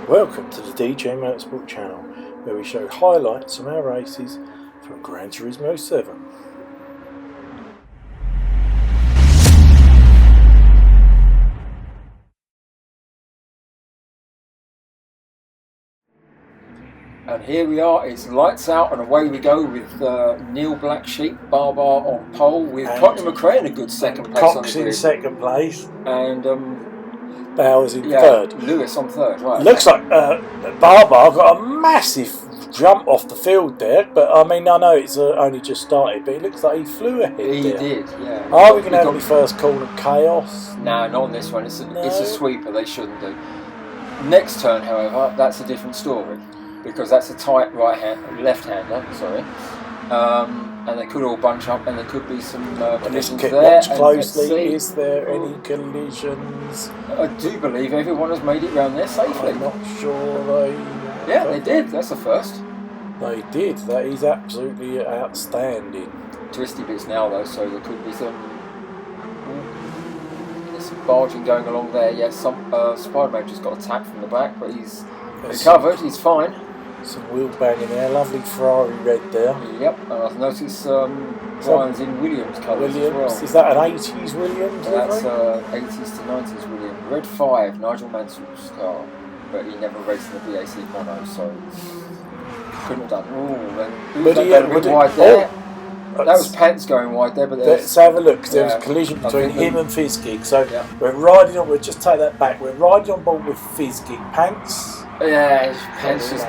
Welcome to the DJ Motorsport channel, where we show highlights from our races from Gran Turismo 7. And here we are, it's lights out and away we go with Neil Black Sheep, Barbar on pole, with Courtney McRae in a good second place Cox on the grid. in second place. And Bowers in third. Lewis on third, right. Looks like Barbar got a massive jump off the field there, but I mean, I know it's only just started, but it looks like he flew ahead He there. did, yeah. Are we going to have any first call of chaos? No, not on this one, it's a sweeper, they shouldn't do. Next turn, however, that's a different story, because that's a tight left-hander, sorry. And they could all bunch up, and there could be some collisions there. Watch closely. Is there any collisions? I do believe everyone has made it round there safely. I'm not sure they. Yeah, they did. That's the first. They did. That is absolutely outstanding. Twisty bits now, though, so there could be some. There's some barging going along there. Yes, Spider-Man just got attacked from the back, but he's recovered. He's fine. Some wheel banging there, lovely Ferrari red there. Yep, and I've noticed Brian's in Williams colours as well. Is that an 80s Williams? That's 80s to 90s Williams. Red 5, Nigel Mansell's car, but he never raced in the BAC mono, so couldn't have done. Oh, and wide there. That was Pants going wide there, but let's have a look. There was a collision between him and Fizzgig. So we're riding on. We'll just take that back. We're riding on board with Fizzgig. Pants. Yeah, Pants just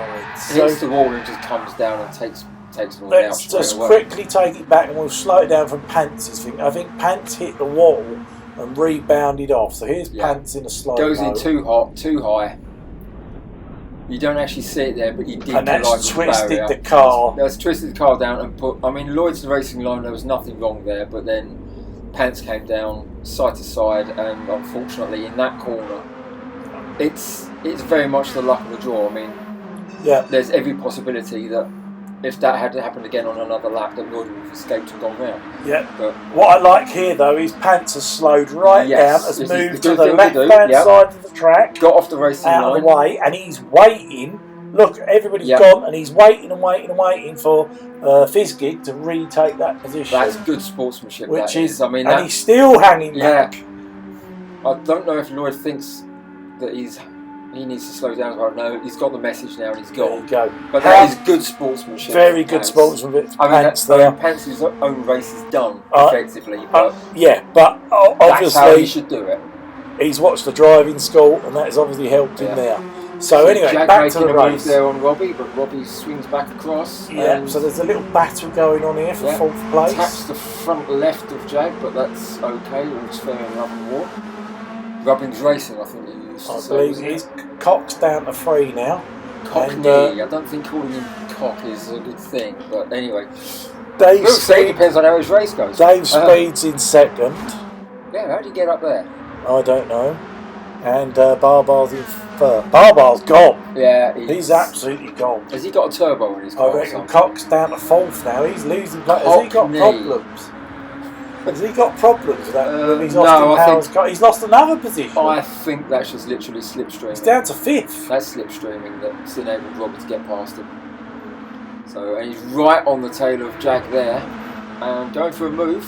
hits the wall and just comes down and takes it all out. Let's just quickly take it back and we'll slow it down from Pants' thing. I think Pants hit the wall and rebounded off. So here's Pants in a slow goes in too high. You don't actually see it there, but he did. And that's twisted the car. That's twisted the car down and put. I mean, Lloyd's racing line. There was nothing wrong there, but then Pants came down side to side, and unfortunately, in that corner, it's very much the luck of the draw. I mean, there's every possibility that if that had happened again on another lap, that Lloyd would have escaped and gone round. Yeah. But what I like here, though, is Pants has slowed down, has moved to the left-hand side of the track, got off the racing line, out of the way, and he's waiting. Look, everybody's gone, and he's waiting for Fizzgig to retake that position. That's good sportsmanship. Which is, I mean, and he's still hanging back. I don't know if Lloyd thinks that he needs to slow down. No, he's got the message now and he's gone. There you go. But that is good sportsmanship. Very good sportsmanship. Pants own race is done effectively. But but obviously that's how he should do it. He's watched the driving school, and that has obviously helped him there. So anyway, Jack back to the race. Move there on Robbie, but Robbie swings back across. Yeah. So there's a little battle going on here for fourth place. Taps the front left of Jag, but that's okay. All's fair in love and war. Rubbing's racing, I think. I believe he's Cox down to 3 now. Cockney, I don't think calling him Cock is a good thing, but anyway. We'll see, depends on how his race goes. Dave Speed's in second. Yeah, how do you get up there? I don't know. And Barbar's in third. Barbar's gone. Yeah, he's absolutely gone. Has he got a turbo in his car? I reckon Cox down to 4th now. He's losing. Has he got problems? Has he got problems with that? He's lost another position. I think that's just literally slipstreaming. He's down to 5th. That's slipstreaming that's enabled Robbie to get past him. So, and he's right on the tail of Jag there, and going for a move.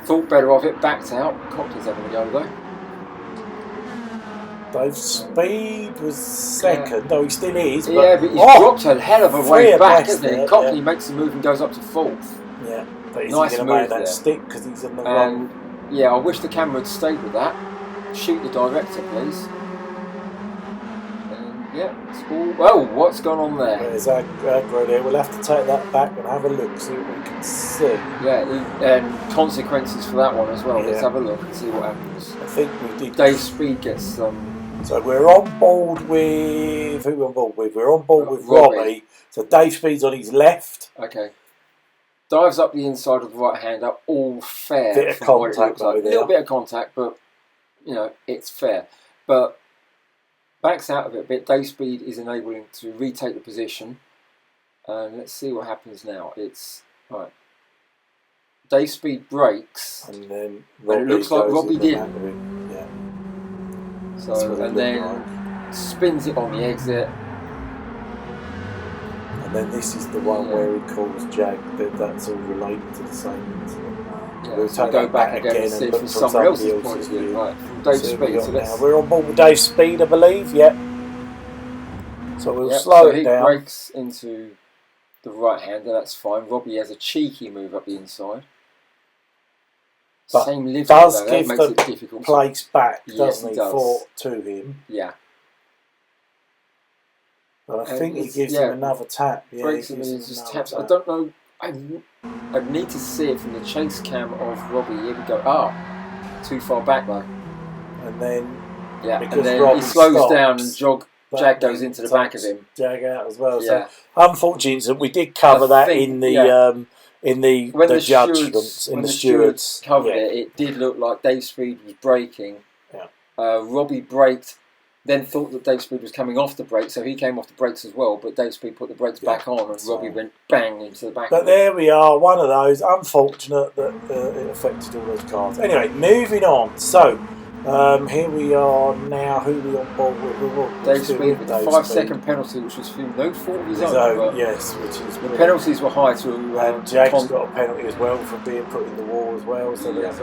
Thought better of it, backed out. Cockney's having a go though. Dave Speed was second, though he still is. But he's dropped a hell of a way back, hasn't he? Cockney makes the move and goes up to 4th. Yeah, but he's nice going to make that stick because he's on the wrong. Yeah, I wish the camera had stayed with that. Shoot the director, please. It's all. Oh, what's gone on there? There's aggro there. We'll have to take that back and have a look, see what we can see. Yeah, and consequences for that one as well. Let's have a look and see what happens. I think we did. Dave Speed gets some. So we're on board with who? We're on board with. We're on board with Robbie. So Dave Speed's on his left. Okay. Dives up the inside of the right hand up, all fair. Bit of contact over there. A little bit of contact, but it's fair. But backs out of it a bit. Dave Speed is enabling to retake the position. And let's see what happens now. It's right. Dave Speed brakes. And then it looks like Robbie did. So and then spins it on the exit. And then this is the one where he calls Jag, but that's all related to the same incident. Yeah, We'll so go back again and see it from somebody else's point of view. Right, from Dave Speed. So we're on board with Dave Speed, I believe. Yep. So we'll slow it down. He breaks into the right hander. That's fine. Robbie has a cheeky move up the inside. But same lift does though, give that makes the it difficult. place back, Yes, doesn't he? does. To him. Yeah. But I think he gives him another tap. Yeah, breaks him and just taps. I don't know. I need to see it from the chase cam of Robbie. Here we go. Too far back though. And then and then he slows down and Jag goes into the back of him. Jag out as well. Yeah. So unfortunately, we did cover that in the judgments, in the stewards covered it. It did look like Dave Speed was braking. Yeah. Robbie braked, then thought that Dave Speed was coming off the brakes, so he came off the brakes as well. But Dave Speed put the brakes back on, and Robbie went bang into the back. But there we are, one of those. Unfortunate that it affected all those cars. Anyway, moving on. So here we are now. Who are we on board with? Dave Speed with a 5-second penalty, which was through no fault of his own. Yes, which is the penalties were high to. And Jag's got a penalty as well for being put in the wall as well. So there's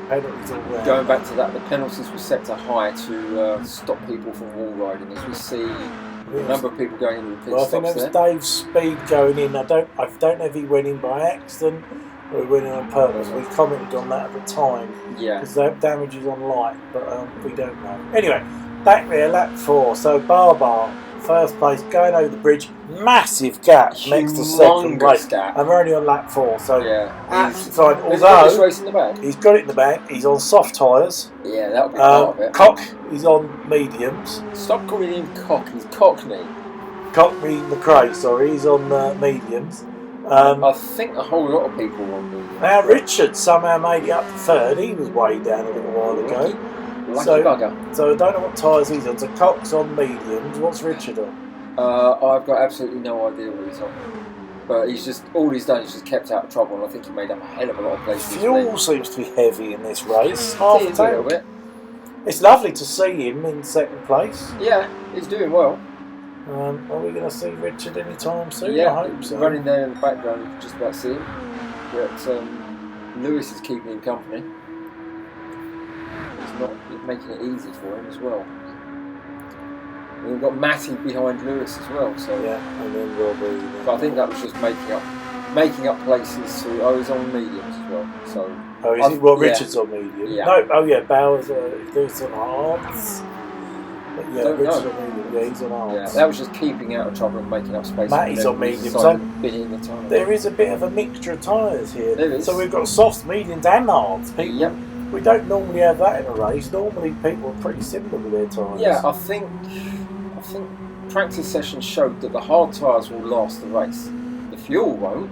penalties all round. Going back to that, the penalties were set to high to stop people from wall riding, as we see a number of people going into the pit stops. I think that was Dave Speed going in. I don't know if he went in by accident or he went in on purpose. We commented on that at the time. Yeah. Because they have damages on light, but we don't know. Anyway, back there, lap 4. So Barbar, first place, going over the bridge. Massive gap next to second place. Gap. And we're only on lap 4, so absolutely fine. Although race in the back. He's got it in the back. He's on soft tyres. Yeah, that'll be part of it. Cock is on mediums. Stop calling him Cock. He's Cockney. Cockney McRae, sorry. He's on mediums. I think a whole lot of people were on mediums. Now Richard somehow made it up to third. He was way down a little while ago. Lucky bugger. So I don't know what tyres he's on. So Cock's on mediums. What's Richard on? I've got absolutely no idea what he's on. But all he's done is just kept out of trouble, and I think he made up a hell of a lot of places. Fuel seems to be heavy in this race. Half a little bit. It's lovely to see him in second place. Yeah, he's doing well. Are we going to see Richard anytime soon? Yeah, I hope so. Running there in the background, you can just about see him. But Lewis is keeping him company. He's making it easy for him as well. And we've got Matty behind Lewis as well. So and then Robbie. But I think that was just making up places. He's on mediums as well. So is it? Well, Richard's on medium. Yeah. No, Bowers. Lewis on hards. Yeah, Richard's on medium. Yeah, he's on hards. Yeah, that was just keeping out of trouble and making up space. Matty's on medium. So the tyre. There is a bit of a mixture of tyres here. There is. So we've got softs, mediums, and hards. Yep. We don't normally have that in a race. Normally, people are pretty similar with their tyres. Yeah, I think practice sessions showed that the hard tyres will last the race. The fuel won't,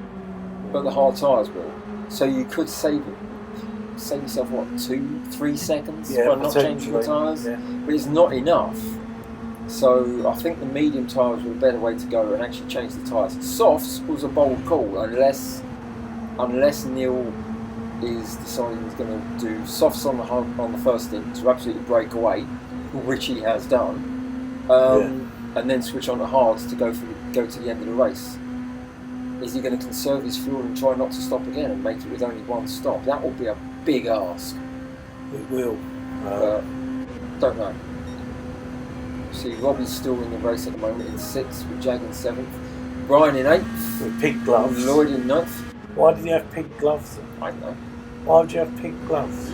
but the hard tyres will. So you could save yourself 2-3 seconds by not changing the tyres, but it's not enough. So I think the medium tyres were a better way to go and actually change the tyres. Softs was a bold call unless Neil is deciding he's going to do softs on the first stint to absolutely break away, which he has done. And then switch on to hards to go to the end of the race. Is he going to conserve his fuel and try not to stop again and make it with only one stop? That will be a big ask. It will. Don't know. See, Robbie's still in the race at the moment in 6th with Jag in 7th. Brian in 8th. With pink gloves. Lloyd in 9th. Why did you have pink gloves? I don't know. Why would you have pink gloves?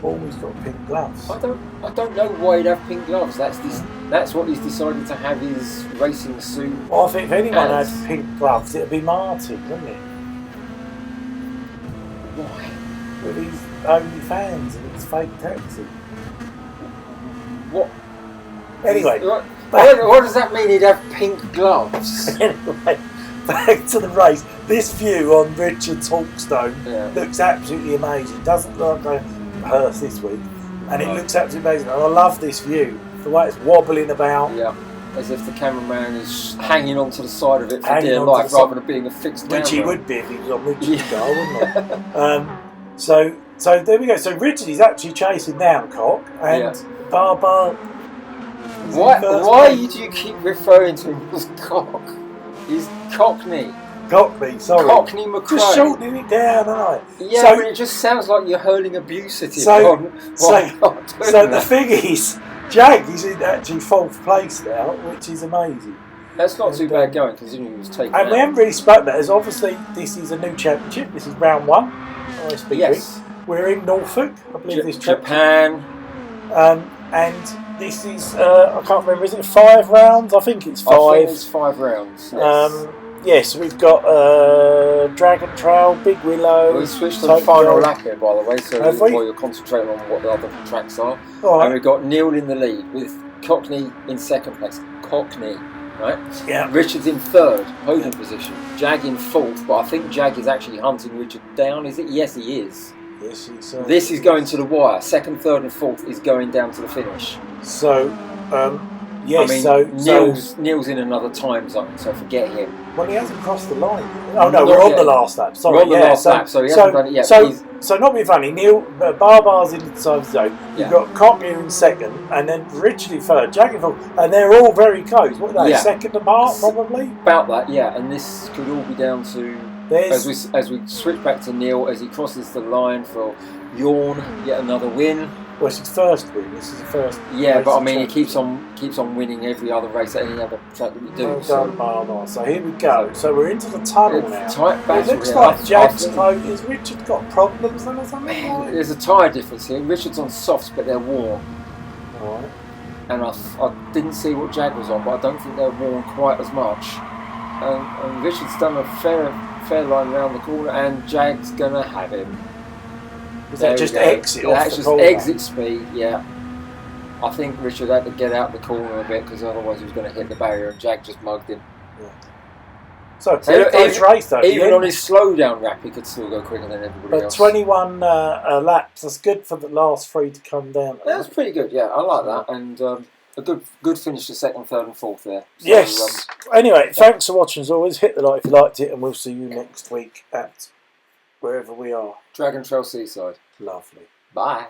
Always got pink gloves. I don't know why he'd have pink gloves. That's what he's decided to have his racing suit. Well, I think if anyone had pink gloves, it'd be Martin, wouldn't it? Why? With his OnlyFans and his fake taxi. What? Anyway, what does that mean? He'd have pink gloves. Anyway, back to the race. This view on Richard's Hawkstone looks absolutely amazing. Doesn't look like a hearse this week, and it looks absolutely amazing. And I love this view. The way it's wobbling about. Yeah, as if the cameraman is hanging onto the side of it for dear life rather than being a fixed camera. Which he would be if he was on Richard's car, wouldn't he? So So there we go. So Richard is actually chasing down Cock, and Barber. Why do you keep referring to him as Cock? He's Cockney. Cockney, sorry. Cockney McRae. Just shortening it down, aren't I? Yeah, so, but it just sounds like you're hurling abuse at him. So the thing is, Jag is in actually 4th place now, which is amazing. That's not too bad going, considering he was taken And out. we haven't really spoken about it, as obviously this is a new championship. This is round 1. Yes. We're in Norfolk, I believe this Japan. And this is, I can't remember, is it 5 rounds? I think it's 5. I think it's 5 rounds. Yes. Yes, we've got Dragon Trail, Big Willow. We switched to the final lap here, by the way, so while you're concentrating on what the other tracks are. Right. And we've got Neil in the lead with Cockney in 2nd place. Cockney, right? Yeah. Richard's in 3rd, podium position. Jag in 4th, but I think Jag is actually hunting Richard down, is it? Yes, he is. Yes, he's, this is going to the wire. 2nd, 3rd, and 4th is going down to the finish. So, yes. I mean, Neil's in another time zone, so forget him. Well, he hasn't crossed the line. Oh no, we're on the last lap. Sorry, we're on the last lap, so he hasn't done it yet. So not being funny, Neil Barbar's in the time zone. You've got Cockney in 2nd, and then Richard in 3rd, Jack in 4th, and they're all very close. What are they? 2nd apart, probably. About that, yeah. And this could all be down to as we switch back to Neil as he crosses the line for Yawn, yet another win. Well, it's his first win. This is the first. Yeah, but I mean, he keeps on winning every other race at any other track that we do. Well done, Barbar. So here we go. So we're into the tunnel now. Tight battle. It looks like Jack's close. Has Richard got problems then or something? There's a tyre difference here. Richard's on softs, but they're worn. Alright. And I didn't see what Jag was on, but I don't think they're worn quite as much. And Richard's done a fair line around the corner, and Jag's gonna have him. Is that just exit off That's the just corner? exit speed, yeah. I think Richard had to get out the corner a bit because otherwise he was going to hit the barrier, and Jag just mugged him. Yeah. So close race though. Even on his slow down lap, he could still go quicker than everybody else. 21 laps. That's good for the last 3 to come down. That's pretty good. Yeah, I like that, and a good finish to 2nd, 3rd, and 4th there. So, yes. Anyway, thanks for watching as always. Hit the like if you liked it, and we'll see you next week at wherever we are. Dragon Trail Seaside. Lovely. Bye.